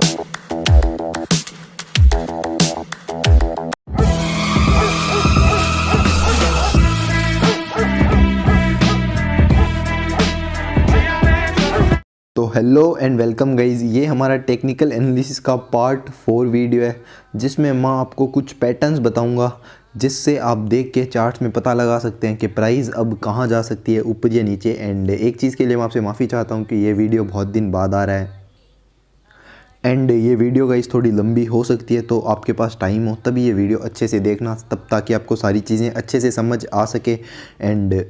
तो hello and welcome guys, ये हमारा टेक्निकल एनालिसिस का पार्ट 4 वीडियो है जिसमें मैं आपको कुछ पैटर्न्स बताऊंगा जिससे आप देख के चार्ट्स में पता लगा सकते हैं कि प्राइस अब कहाँ जा सकती है, ऊपर या नीचे। एंड एक चीज़ के लिए मैं आपसे माफ़ी चाहता हूँ कि ये वीडियो बहुत दिन बाद आ रहा है एंड ये वीडियो गाइस थोड़ी लंबी हो सकती है, तो आपके पास टाइम हो तभी ये वीडियो अच्छे से देखना, तब ताकि आपको सारी चीज़ें अच्छे से समझ आ सके एंड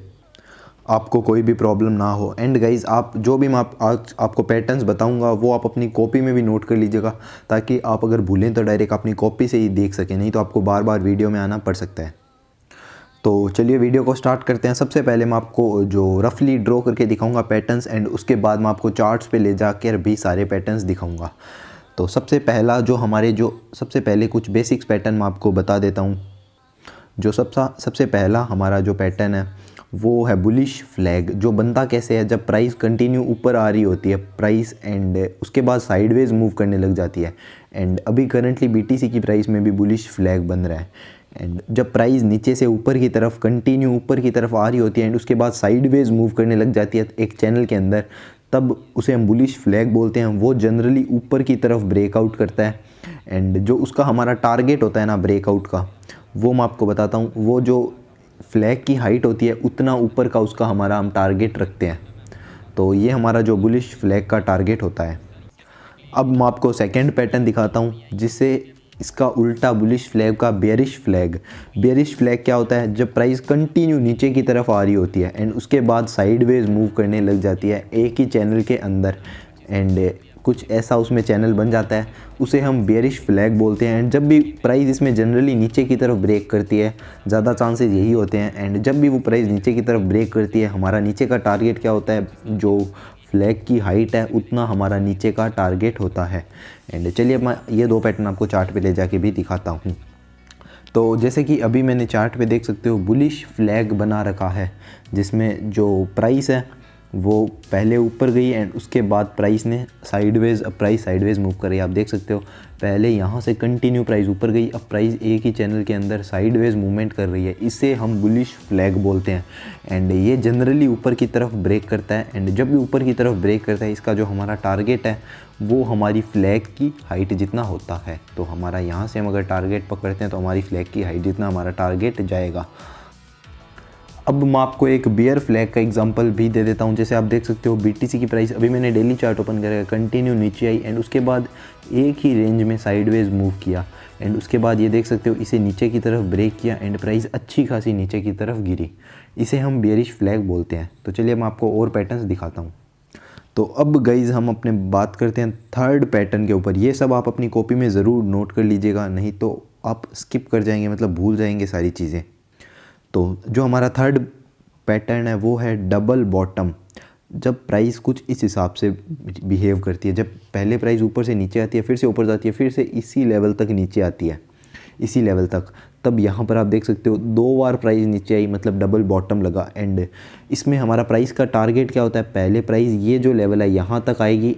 आपको कोई भी प्रॉब्लम ना हो। एंड गाइज़, आप जो भी मैं आज आपको पैटर्न्स बताऊंगा वो आप अपनी कॉपी में भी नोट कर लीजिएगा, ताकि आप अगर भूलें तो डायरेक्ट अपनी कॉपी से ही देख सकें, नहीं तो आपको बार बार वीडियो में आना पड़ सकता है। तो चलिए वीडियो को स्टार्ट करते हैं। सबसे पहले मैं आपको जो रफली ड्रॉ करके दिखाऊंगा पैटर्न्स, एंड उसके बाद मैं आपको चार्ट्स पे ले जाकर भी सारे पैटर्न्स दिखाऊंगा। तो सबसे पहले कुछ बेसिक्स पैटर्न मैं आपको बता देता हूँ। जो सबसे पहला हमारा जो पैटर्न है वो है बुलिश फ्लैग। जो बनता कैसे है, जब प्राइस कंटिन्यू ऊपर आ रही होती है प्राइस एंड उसके बाद साइडवेज मूव करने लग जाती है। एंड अभी करंटली बीटीसी की प्राइस में भी बुलिश फ्लैग बन रहा है। एंड जब प्राइस नीचे से ऊपर की तरफ कंटिन्यू ऊपर की तरफ आ रही होती है एंड उसके बाद साइडवेज मूव करने लग जाती है एक चैनल के अंदर, तब उसे हम बुलिश फ्लैग बोलते हैं। वो जनरली ऊपर की तरफ ब्रेकआउट करता है एंड जो उसका हमारा टारगेट होता है ना ब्रेकआउट का, वो मैं आपको बताता हूँ। वो जो फ्लैग की हाइट होती है उतना ऊपर का उसका हमारा हम टारगेट रखते हैं। तो ये हमारा जो बुलिश फ्लैग का टारगेट होता है। अब मैं आपको सेकंड पैटर्न दिखाता हूँ जिससे इसका उल्टा बुलिश फ्लैग का बेयरिश फ्लैग। बेयरिश फ्लैग क्या होता है, जब प्राइस कंटिन्यू नीचे की तरफ आ रही होती है एंड उसके बाद साइडवेज मूव करने लग जाती है एक ही चैनल के अंदर, एंड कुछ ऐसा उसमें चैनल बन जाता है, उसे हम बेयरिश फ्लैग बोलते हैं। एंड जब भी प्राइस इसमें जनरली नीचे की तरफ ब्रेक करती है, ज़्यादा चांसेस यही होते हैं, एंड जब भी वो प्राइस नीचे की तरफ ब्रेक करती है, हमारा नीचे का टारगेट क्या होता है, जो फ्लैग की हाइट है उतना हमारा नीचे का टारगेट होता है। एंड चलिए मैं ये दो पैटर्न आपको चार्ट पे ले जाके भी दिखाता हूँ। तो जैसे कि अभी मैंने चार्ट पे देख सकते हो बुलिश फ्लैग बना रखा है, जिसमें जो प्राइस है वो पहले ऊपर गई एंड उसके बाद प्राइस ने साइडवेज मूव कर रही है। आप देख सकते हो पहले यहाँ से कंटिन्यू प्राइस ऊपर गई, अब प्राइस एक ही चैनल के अंदर साइडवेज मूवमेंट कर रही है। इसे हम बुलिश फ्लैग बोलते हैं एंड ये जनरली ऊपर की तरफ ब्रेक करता है। एंड जब भी ऊपर की तरफ ब्रेक करता है, इसका जो हमारा टारगेट है वो हमारी फ्लैग की हाइट जितना होता है। तो हमारा यहाँ से हम अगर टारगेट पकड़ते हैं तो हमारी फ्लैग की हाइट जितना हमारा टारगेट जाएगा। अब मैं आपको एक बियर फ्लैग का एग्जांपल भी दे देता हूं। जैसे आप देख सकते हो बीटीसी की प्राइस, अभी मैंने डेली चार्ट ओपन करा, कंटिन्यू नीचे आई एंड उसके बाद एक ही रेंज में साइडवेज मूव किया एंड उसके बाद ये देख सकते हो इसे नीचे की तरफ ब्रेक किया एंड प्राइस अच्छी खासी नीचे की तरफ गिरी। इसे हम बियरिश फ्लैग बोलते हैं। तो चलिए मैं आपको और पैटर्न्स दिखाता हूँ। तो अब गाइज़ हम अपने बात करते हैं थर्ड पैटर्न के ऊपर। ये सब आप अपनी कॉपी में ज़रूर नोट कर लीजिएगा, नहीं तो आप स्किप कर जाएंगे, मतलब भूल जाएंगे सारी चीज़ें। तो जो हमारा थर्ड पैटर्न है वो है डबल बॉटम। जब प्राइस कुछ इस हिसाब से बिहेव करती है, जब पहले प्राइस ऊपर से नीचे आती है, फिर से ऊपर जाती है, फिर से इसी लेवल तक नीचे आती है, इसी लेवल तक, तब यहाँ पर आप देख सकते हो 2 बार प्राइस नीचे आई, मतलब डबल बॉटम लगा। एंड इसमें हमारा प्राइस का टारगेट क्या होता है, पहले प्राइस ये जो लेवल है यहाँ तक आएगी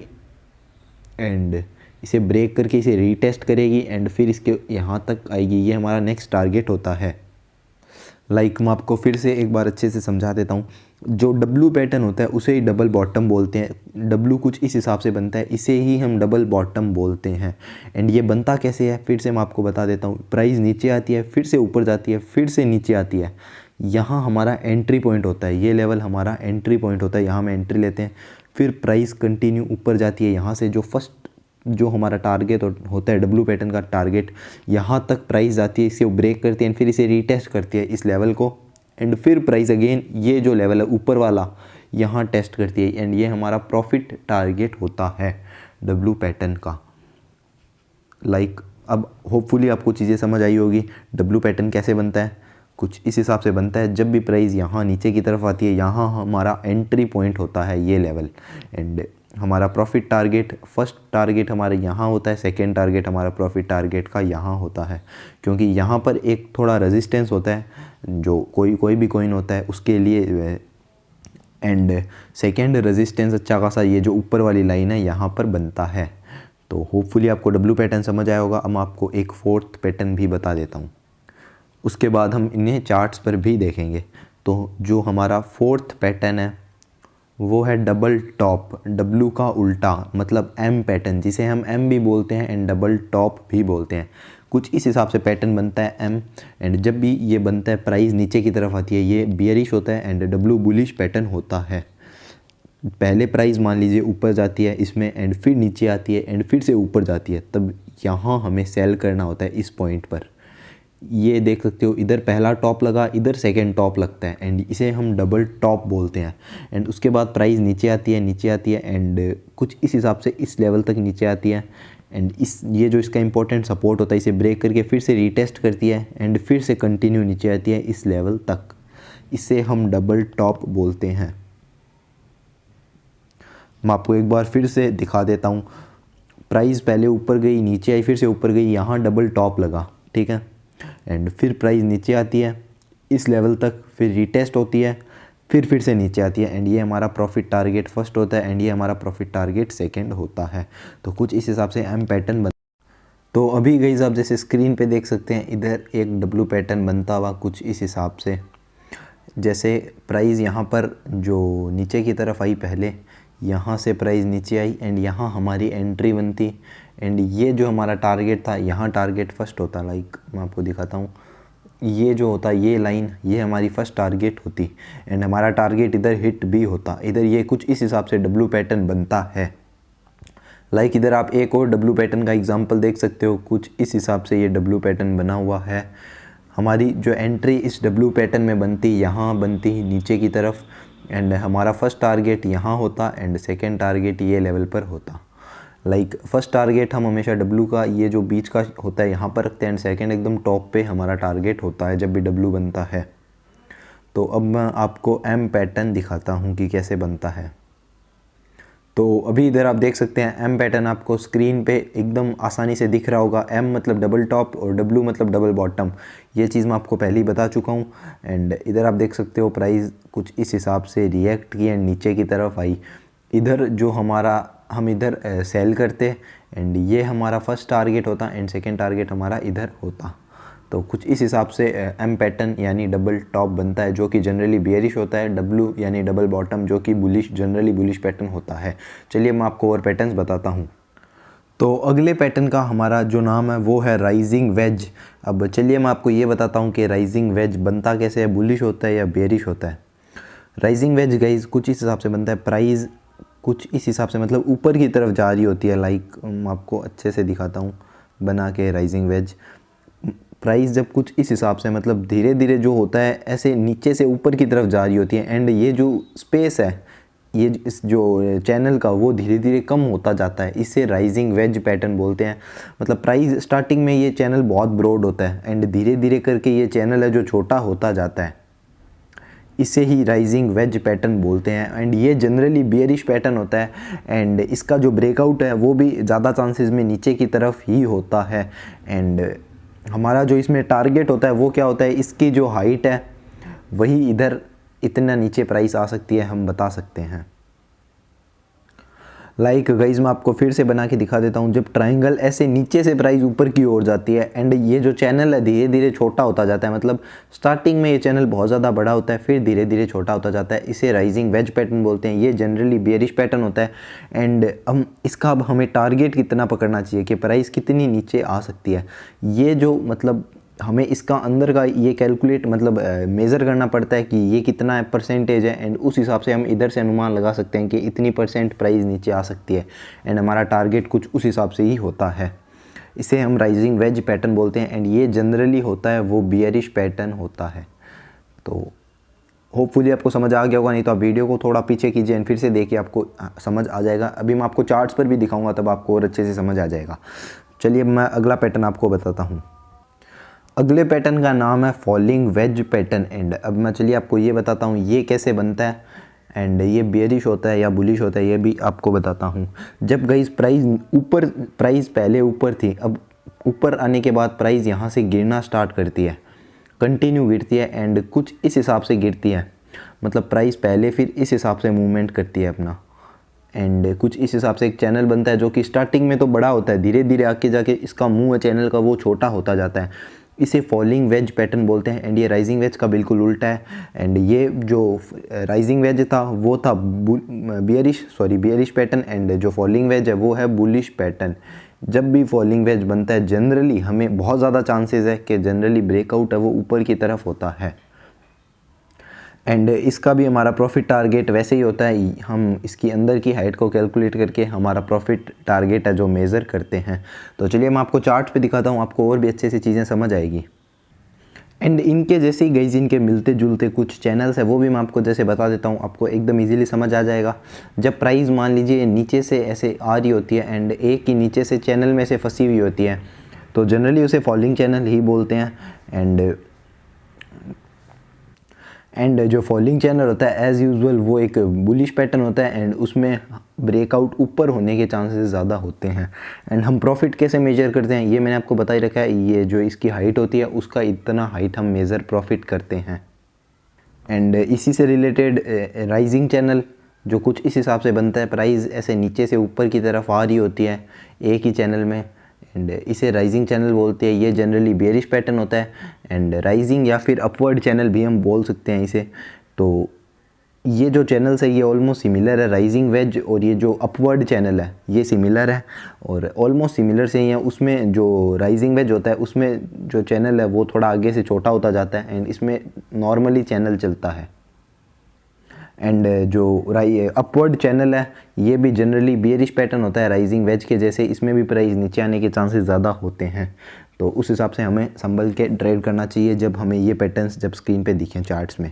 एंड इसे ब्रेक करके इसे रीटेस्ट करेगी एंड फिर इसके यहाँ तक आएगी। ये हमारा नेक्स्ट टारगेट होता है। मैं आपको फिर से एक बार अच्छे से समझा देता हूँ। जो डब्लू पैटर्न होता है उसे ही डबल बॉटम बोलते हैं। डब्लू कुछ इस हिसाब से बनता है, इसे ही हम डबल बॉटम बोलते हैं। एंड ये बनता कैसे है, फिर से मैं आपको बता देता हूँ। प्राइस नीचे आती है, फिर से ऊपर जाती है, फिर से नीचे आती है, यहाँ हमारा एंट्री पॉइंट होता है, ये लेवल हमारा एंट्री पॉइंट होता है, यहाँ हम एंट्री लेते हैं। फिर प्राइस कंटिन्यू ऊपर जाती है, यहाँ से जो हमारा टारगेट होता है डब्लू पैटर्न का टारगेट, यहाँ तक प्राइस जाती है, इसे ब्रेक करती है एंड फिर इसे रीटेस्ट करती है इस लेवल को, एंड फिर प्राइस अगेन ये जो लेवल है ऊपर वाला यहाँ टेस्ट करती है एंड ये हमारा प्रॉफिट टारगेट होता है डब्लू पैटर्न का। अब होपफुली आपको चीज़ें समझ आई होगी। डब्लू पैटर्न कैसे बनता है, कुछ इस हिसाब से बनता है। जब भी प्राइस यहाँ नीचे की तरफ आती है, यहाँ हमारा एंट्री पॉइंट होता है ये लेवल, एंड हमारा प्रॉफिट टारगेट, फर्स्ट टारगेट हमारे यहाँ होता है, सेकेंड टारगेट हमारा प्रॉफिट टारगेट का यहाँ होता है, क्योंकि यहाँ पर एक थोड़ा रेजिस्टेंस होता है जो कोई भी कॉइन होता है उसके लिए, एंड सेकेंड रेजिस्टेंस अच्छा खासा ये जो ऊपर वाली लाइन है यहाँ पर बनता है। तो होपफुली आपको डब्ल्यू पैटर्न समझ आया होगा। अब मैं आपको एक फोर्थ पैटर्न भी बता देता हूँ, उसके बाद हम इन्हें चार्ट्स पर भी देखेंगे। तो जो हमारा फोर्थ पैटर्न है वो है डबल टॉप, डब्ल्यू का उल्टा मतलब एम पैटर्न, जिसे हम एम भी बोलते हैं एंड डबल टॉप भी बोलते हैं। कुछ इस हिसाब से पैटर्न बनता है एम, एंड जब भी ये बनता है प्राइस नीचे की तरफ आती है, ये बियरिश होता है एंड डब्ल्यू बुलिश पैटर्न होता है। पहले प्राइस मान लीजिए ऊपर जाती है इसमें एंड फिर नीचे आती है एंड फिर से ऊपर जाती है, तब यहाँ हमें सेल करना होता है इस पॉइंट पर। ये देख सकते हो, इधर पहला टॉप लगा, इधर सेकंड टॉप लगता है एंड इसे हम डबल टॉप बोलते हैं। एंड उसके बाद प्राइस नीचे आती है एंड कुछ इस हिसाब से इस लेवल तक नीचे आती है एंड ये जो इसका इंपॉर्टेंट सपोर्ट होता है इसे ब्रेक करके फिर से रीटेस्ट करती है एंड फिर से कंटिन्यू नीचे आती है इस लेवल तक। इसे हम डबल टॉप बोलते हैं। मैं आपको एक बार फिर से दिखा देता हूँ। प्राइस पहले ऊपर गई, नीचे आई, फिर से ऊपर गई, यहाँ डबल टॉप लगा, ठीक है, एंड फिर प्राइस नीचे आती है इस लेवल तक, फिर रीटेस्ट होती है, फिर से नीचे आती है एंड ये हमारा प्रॉफिट टारगेट फर्स्ट होता है एंड ये हमारा प्रॉफिट टारगेट सेकंड होता है। तो कुछ इस हिसाब से एम पैटर्न बन। तो अभी गाइस आप जैसे स्क्रीन पे देख सकते हैं, इधर एक डब्ल्यू पैटर्न बनता हुआ कुछ इस हिसाब से। जैसे प्राइस यहाँ पर जो नीचे की तरफ आई, पहले यहाँ से प्राइस नीचे आई एंड यहाँ हमारी एंट्री बनती एंड ये जो हमारा टारगेट था, यहाँ टारगेट फर्स्ट होता, लाइक मैं आपको दिखाता हूँ, ये जो होता ये लाइन, ये हमारी फर्स्ट टारगेट होती एंड हमारा टारगेट इधर हिट भी होता। इधर ये कुछ इस हिसाब से डब्ल्यू पैटर्न बनता है। लाइक इधर आप एक और डब्ल्यू पैटर्न का एग्जांपल देख सकते हो, कुछ इस हिसाब से ये डब्ल्यू पैटर्न बना हुआ है। हमारी जो एंट्री इस डब्ल्यू पैटर्न में बनती, यहाँ बनती नीचे की तरफ एंड हमारा फर्स्ट टारगेट यहाँ होता एंड सेकेंड टारगेट ये लेवल पर होता। लाइक फर्स्ट टारगेट हम हमेशा डब्ल्यू का ये जो बीच का होता है यहाँ पर रखते हैं एंड सेकेंड एकदम टॉप पे हमारा टारगेट होता है जब भी डब्ल्यू बनता है। तो अब मैं आपको एम पैटर्न दिखाता हूँ कि कैसे बनता है। तो अभी इधर आप देख सकते हैं एम पैटर्न आपको स्क्रीन पे एकदम आसानी से दिख रहा होगा। एम मतलब डबल टॉप और डब्ल्यू मतलब डबल बॉटम, ये चीज़ मैं आपको पहले ही बता चुका हूँ। एंड इधर आप देख सकते हो प्राइस कुछ इस हिसाब से रिएक्ट की एंड नीचे की तरफ आई। इधर जो हमारा हम इधर सेल करते एंड ये हमारा फर्स्ट टारगेट होता एंड सेकेंड टारगेट हमारा इधर होता। तो कुछ इस हिसाब से एम पैटर्न यानी डबल टॉप बनता है, जो कि जनरली बियरिश होता है। डब्ल्यू यानी डबल बॉटम, जो कि बुलिश, जनरली बुलिश पैटर्न होता है। चलिए मैं आपको और पैटर्न्स बताता हूँ। तो अगले पैटर्न का हमारा जो नाम है वो है राइजिंग वेज। अब चलिए मैं आपको ये बताता हूँ कि राइजिंग वेज बनता कैसे है, बुलिश होता है या बियरिश होता है। राइजिंग वेज गाइज कुछ इस हिसाब से बनता है, प्राइस कुछ इस हिसाब से मतलब ऊपर की तरफ जा रही होती है। लाइक मैं आपको अच्छे से दिखाता हूँ बना के राइजिंग वेज। प्राइस जब कुछ इस हिसाब से मतलब धीरे धीरे जो होता है ऐसे नीचे से ऊपर की तरफ जा रही होती है एंड ये जो स्पेस है, ये इस जो चैनल का, वो धीरे धीरे कम होता जाता है। इसे राइजिंग वेज पैटर्न बोलते हैं। मतलब प्राइस स्टार्टिंग में ये चैनल बहुत ब्रॉड होता है एंड धीरे धीरे करके ये चैनल है जो छोटा होता जाता है। इसे ही राइजिंग वेज पैटर्न बोलते हैं एंड ये जनरली बियरिश पैटर्न होता है एंड इसका जो ब्रेकआउट है वो भी ज़्यादा चांसेस में नीचे की तरफ ही होता है। एंड हमारा जो इसमें टारगेट होता है वो क्या होता है, इसकी जो हाइट है वही इधर इतना नीचे प्राइस आ सकती है, हम बता सकते हैं। लाइक गाइज मैं आपको फिर से बना के दिखा देता हूँ। जब ट्राइंगल ऐसे नीचे से प्राइस ऊपर की ओर जाती है एंड ये जो चैनल है धीरे धीरे छोटा होता जाता है, मतलब स्टार्टिंग में ये चैनल बहुत ज़्यादा बड़ा होता है फिर धीरे धीरे छोटा होता जाता है, इसे राइजिंग वेज पैटर्न बोलते हैं। ये जनरली बियरिश पैटर्न होता है एंड हम इसका अब हमें टारगेट कितना पकड़ना चाहिए कि प्राइस कितनी नीचे आ सकती है। ये जो मतलब हमें इसका अंदर का ये कैलकुलेट मतलब मेज़र करना पड़ता है कि ये कितना परसेंटेज है एंड उस हिसाब से हम इधर से अनुमान लगा सकते हैं कि इतनी % प्राइस नीचे आ सकती है एंड हमारा टारगेट कुछ उस हिसाब से ही होता है। इसे हम राइजिंग वेज पैटर्न बोलते हैं एंड ये जनरली होता है वो बियरिश पैटर्न होता है। तो होपफुली आपको समझ आ गया होगा, नहीं तो आप वीडियो को थोड़ा पीछे कीजिए एंड फिर से देखिए, आपको समझ आ जाएगा। अभी मैं आपको चार्ट्स पर भी दिखाऊँगा तब आपको और अच्छे से समझ आ जाएगा। चलिए मैं अगला पैटर्न आपको बताता हूँ। अगले पैटर्न का नाम है फॉलिंग वेज पैटर्न एंड अब मैं चलिए आपको ये बताता हूँ ये कैसे बनता है एंड ये बियरिश होता है या बुलिश होता है ये भी आपको बताता हूँ। जब गाइस प्राइस पहले ऊपर थी, अब ऊपर आने के बाद प्राइस यहाँ से गिरना स्टार्ट करती है, कंटिन्यू गिरती है एंड कुछ इस हिसाब से गिरती है। मतलब प्राइस पहले फिर इस हिसाब से मूवमेंट करती है अपना एंड कुछ इस हिसाब से एक चैनल बनता है जो कि स्टार्टिंग में तो बड़ा होता है, धीरे धीरे आगे जाके इसका मुंह है चैनल का वो छोटा होता जाता है। इसे फॉलिंग वेज पैटर्न बोलते हैं एंड ये राइजिंग वेज का बिल्कुल उल्टा है। एंड ये जो राइजिंग वेज था वो था बियरिश पैटर्न एंड जो फॉलिंग वेज है वो है बुलिश पैटर्न। जब भी फॉलिंग वेज बनता है जनरली हमें बहुत ज़्यादा चांसेस है कि जनरली ब्रेकआउट है वो ऊपर की तरफ होता है। एंड इसका भी हमारा प्रॉफिट टारगेट वैसे ही होता है, हम इसकी अंदर की हाइट को कैलकुलेट करके हमारा प्रॉफिट टारगेट है जो मेज़र करते हैं। तो चलिए मैं आपको चार्ट पे दिखाता हूँ, आपको और भी अच्छे से चीज़ें समझ आएगी। एंड इनके जैसे ही गाइस इनके मिलते जुलते कुछ चैनल्स है वो भी मैं आपको जैसे बता देता हूँ, आपको एकदम इजीली समझ आ जाएगा। जब प्राइस मान लीजिए नीचे से ऐसे आ रही होती है एंड एक ही नीचे से चैनल में से फंसी हुई होती है तो जनरली उसे फॉलिंग चैनल ही बोलते हैं। एंड जो फॉलिंग चैनल होता है एज़ यूजुअल वो एक बुलिश पैटर्न होता है एंड उसमें ब्रेकआउट ऊपर होने के चांसेस ज़्यादा होते हैं। एंड हम प्रॉफिट कैसे मेजर करते हैं ये मैंने आपको बता ही रखा है, ये जो इसकी हाइट होती है उसका इतना हाइट हम मेज़र प्रॉफिट करते हैं। एंड इसी से रिलेटेड राइजिंग चैनल जो कुछ इस हिसाब से बनता है, प्राइस ऐसे नीचे से ऊपर की तरफ आ रही होती है एक ही चैनल में एंड इसे राइजिंग चैनल बोलते हैं। ये जनरली बेयरिश पैटर्न होता है एंड राइजिंग या फिर अपवर्ड चैनल भी हम बोल सकते हैं इसे। तो ये जो चैनल्स है ये ऑलमोस्ट सिमिलर है, राइजिंग वेज और ये जो अपवर्ड चैनल है ये सिमिलर है और ऑलमोस्ट सिमिलर से ही है। उसमें जो राइजिंग वेज होता है उसमें जो चैनल है वो थोड़ा आगे से छोटा होता जाता है एंड इसमें नॉर्मली चैनल चलता है। एंड जो अपवर्ड चैनल है ये भी जनरली बियरिश पैटर्न होता है राइजिंग वेज के जैसे, इसमें भी प्राइस नीचे आने के चांसेस ज़्यादा होते हैं। तो उस हिसाब से हमें संभल के ट्रेड करना चाहिए जब हमें ये पैटर्न्स जब स्क्रीन पे दिखें चार्ट्स में।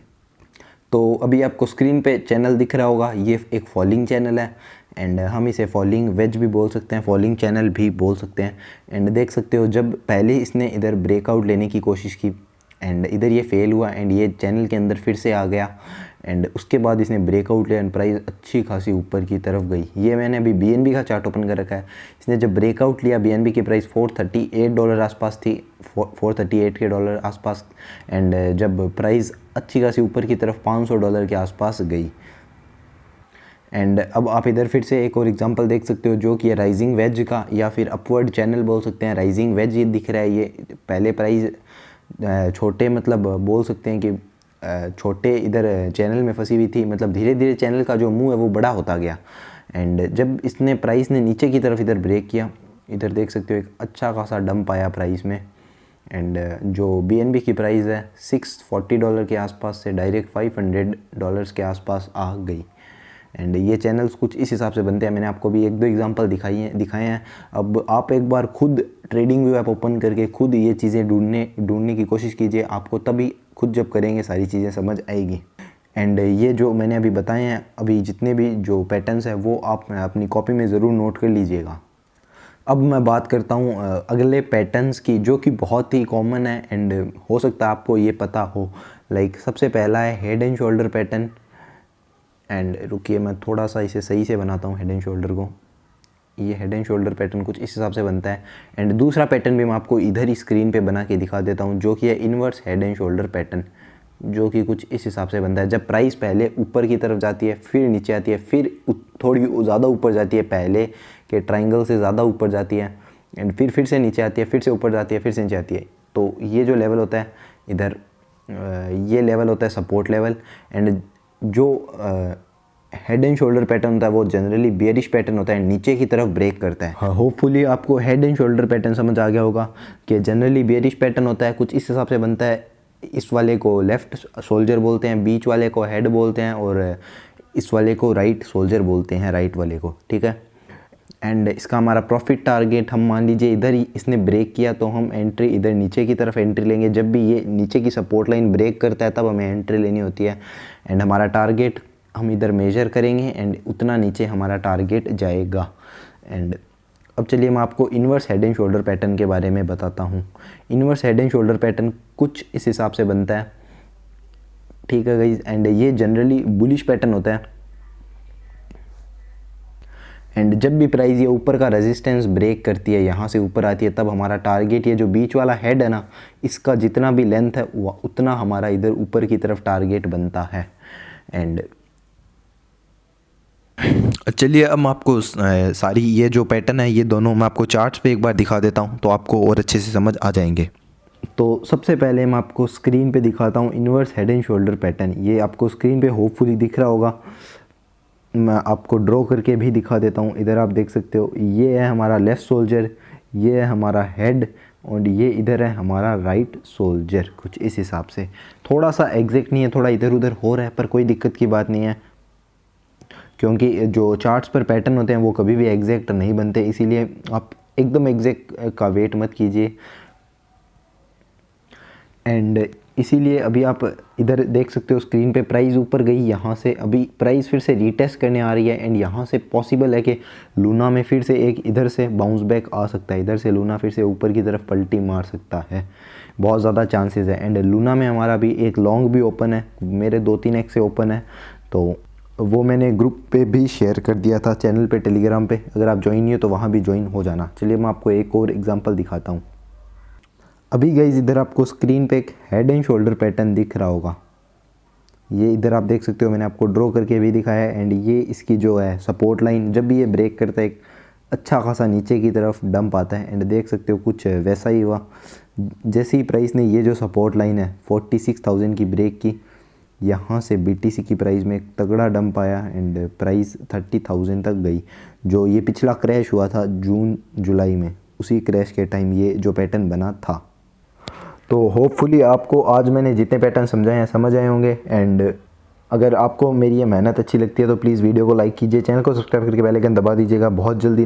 तो अभी आपको स्क्रीन पे चैनल दिख रहा होगा, ये एक फॉलिंग चैनल है एंड हम इसे फॉलिंग वेज भी बोल सकते हैं, फॉलिंग चैनल भी बोल सकते हैं। एंड देख सकते हो जब पहले इसने इधर ब्रेकआउट लेने की कोशिश की एंड इधर ये फेल हुआ एंड ये चैनल के अंदर फिर से आ गया एंड उसके बाद इसने ब्रेकआउट लिया एंड प्राइस अच्छी खासी ऊपर की तरफ गई। ये मैंने अभी BNB का चार्ट ओपन कर रखा है, इसने जब ब्रेकआउट लिया BNB की प्राइस $438 आसपास थी, 438 के डॉलर आसपास एंड जब प्राइस अच्छी खासी ऊपर की तरफ $500 के आसपास गई। एंड अब आप इधर फिर से एक और एग्जांपल देख सकते हो जो कि है राइजिंग वेज का या फिर अपवर्ड चैनल बोल सकते हैं। राइजिंग वेज ये दिख रहा है, ये पहले प्राइस छोटे मतलब बोल सकते हैं कि छोटे इधर चैनल में फंसी हुई थी, मतलब धीरे धीरे चैनल का जो मुंह है वो बड़ा होता गया एंड जब इसने प्राइस ने नीचे की तरफ इधर ब्रेक किया, इधर देख सकते हो एक अच्छा खासा डंप आया प्राइस में एंड जो BNB की प्राइस है $640 के आसपास से डायरेक्ट $500 के आसपास आ गई। एंड ये चैनल्स कुछ इस हिसाब से बनते हैं, मैंने आपको भी एक दो एग्जांपल दिखाए हैं। अब आप एक बार खुद ट्रेडिंग व्यू ऐप ओपन करके खुद ये चीज़ें ढूंढने की कोशिश कीजिए, आपको तभी खुद जब करेंगे सारी चीज़ें समझ आएगी। एंड ये जो मैंने अभी बताए हैं, अभी जितने भी जो पैटर्न्स हैं वो आप अपनी कॉपी में ज़रूर नोट कर लीजिएगा। अब मैं बात करता हूँ अगले पैटर्न्स की जो कि बहुत ही कॉमन है एंड हो सकता है आपको ये पता हो। लाइक सबसे पहला है head and shoulder pattern and रुकिए मैं थोड़ा सा इसे सही से बनाता हूँ हेड एंड शोल्डर को। ये हेड एंड शोल्डर पैटर्न कुछ इस हिसाब से बनता है एंड दूसरा पैटर्न भी मैं आपको इधर ही स्क्रीन पे बना के दिखा देता हूँ जो कि है inverse head and shoulder pattern, जो कि कुछ इस हिसाब से बनता है। जब प्राइस पहले ऊपर की तरफ जाती है फिर नीचे आती है फिर थोड़ी ज़्यादा ऊपर जाती है, पहले के ट्राइंगल से ज़्यादा ऊपर जाती है एंड फिर से नीचे आती है, फिर से ऊपर जाती है, फिर से नीचे आती है। तो ये जो लेवल होता है इधर ये लेवल होता है सपोर्ट लेवल एंड जो हेड एंड शोल्डर पैटर्न होता है वो जनरली बियरिश पैटर्न होता है, नीचे की तरफ ब्रेक करता है। होपफुली आपको हेड एंड शोल्डर पैटर्न समझ आ गया होगा कि जनरली बियरिश पैटर्न होता है, कुछ इस हिसाब से बनता है। इस वाले को लेफ़्ट सोल्जर बोलते हैं, बीच वाले को हेड बोलते हैं और इस वाले को राइट सोल्जर बोलते हैं, राइट वाले को, ठीक है। एंड इसका हमारा प्रॉफिट टारगेट हम मान लीजिए इधर ही इसने ब्रेक किया तो हम एंट्री इधर नीचे की तरफ एंट्री लेंगे। जब भी ये नीचे की सपोर्ट लाइन ब्रेक करता है तब हमें एंट्री लेनी होती है एंड हमारा टारगेट हम इधर मेजर करेंगे एंड उतना नीचे हमारा टारगेट जाएगा। एंड अब चलिए मैं आपको inverse head and shoulder pattern के बारे में बताता हूँ। Inverse head and shoulder pattern कुछ इस हिसाब से बनता है, ठीक है गाइस। एंड ये जनरली बुलिश पैटर्न होता है एंड जब भी प्राइस ये ऊपर का रेजिस्टेंस ब्रेक करती है, यहाँ से ऊपर आती है, तब हमारा टारगेट ये जो बीच वाला हेड है ना, इसका जितना भी लेंथ है उतना हमारा इधर ऊपर की तरफ टारगेट बनता है। एंड चलिए अब मैं आपको सारी ये जो पैटर्न है ये दोनों मैं आपको चार्ट्स पे एक बार दिखा देता हूँ तो आपको और अच्छे से समझ आ जाएंगे। तो सबसे पहले मैं आपको स्क्रीन पे दिखाता हूँ inverse head and shoulder pattern. ये आपको स्क्रीन पे होपफुली दिख रहा होगा, मैं आपको ड्रॉ करके भी दिखा देता हूँ। इधर आप देख सकते हो ये है हमारा लेफ़्ट सोल्जर, ये है हमारा हेड और ये इधर है हमारा राइट सोल्जर। कुछ इस हिसाब से, थोड़ा सा एग्जैक्ट नहीं है, थोड़ा इधर उधर हो रहा है पर कोई दिक्कत की बात नहीं है, क्योंकि जो चार्ट्स पर पैटर्न होते हैं वो कभी भी एग्जैक्ट नहीं बनते, इसीलिए आप एकदम एग्जैक्ट का वेट मत कीजिए। एंड इसीलिए अभी आप इधर देख सकते हो स्क्रीन पे प्राइस ऊपर गई, यहाँ से अभी प्राइस फिर से रीटेस्ट करने आ रही है एंड यहाँ से पॉसिबल है कि लूना में फिर से एक इधर से बाउंस बैक आ सकता है, इधर से लूना फिर से ऊपर की तरफ पलटी मार सकता है, बहुत ज़्यादा चांसेस है। एंड लूना में हमारा भी एक लॉन्ग भी ओपन है, मेरे 2-3 एक्स से ओपन है, तो वो मैंने ग्रुप पे भी शेयर कर दिया था चैनल पे टेलीग्राम पे, अगर आप ज्वाइन नहीं हो तो वहाँ भी ज्वाइन हो जाना। चलिए मैं आपको एक और एग्जांपल दिखाता हूँ। अभी गाइस इधर आपको स्क्रीन पे एक हेड एंड शोल्डर पैटर्न दिख रहा होगा, ये इधर आप देख सकते हो, मैंने आपको ड्रॉ करके भी दिखाया है। एंड ये इसकी जो है सपोर्ट लाइन, जब भी ये ब्रेक करता है एक अच्छा खासा नीचे की तरफ डंप आता है एंड देख सकते हो कुछ वैसा ही हुआ। जैसे ही प्राइस ने ये जो सपोर्ट लाइन है 46,000 की ब्रेक की, यहाँ से BTC की प्राइस में एक तगड़ा डंप आया एंड प्राइस 30,000 तक गई। जो ये पिछला क्रैश हुआ था जून जुलाई में, उसी क्रैश के टाइम ये जो पैटर्न बना था। तो होपफुली आपको आज मैंने जितने पैटर्न समझाए हैं समझ आए होंगे। एंड अगर आपको मेरी ये मेहनत अच्छी लगती है तो प्लीज़ वीडियो को लाइक कीजिए, चैनल को सब्सक्राइब करके बेल आइकन दबा दीजिएगा। बहुत जल्दी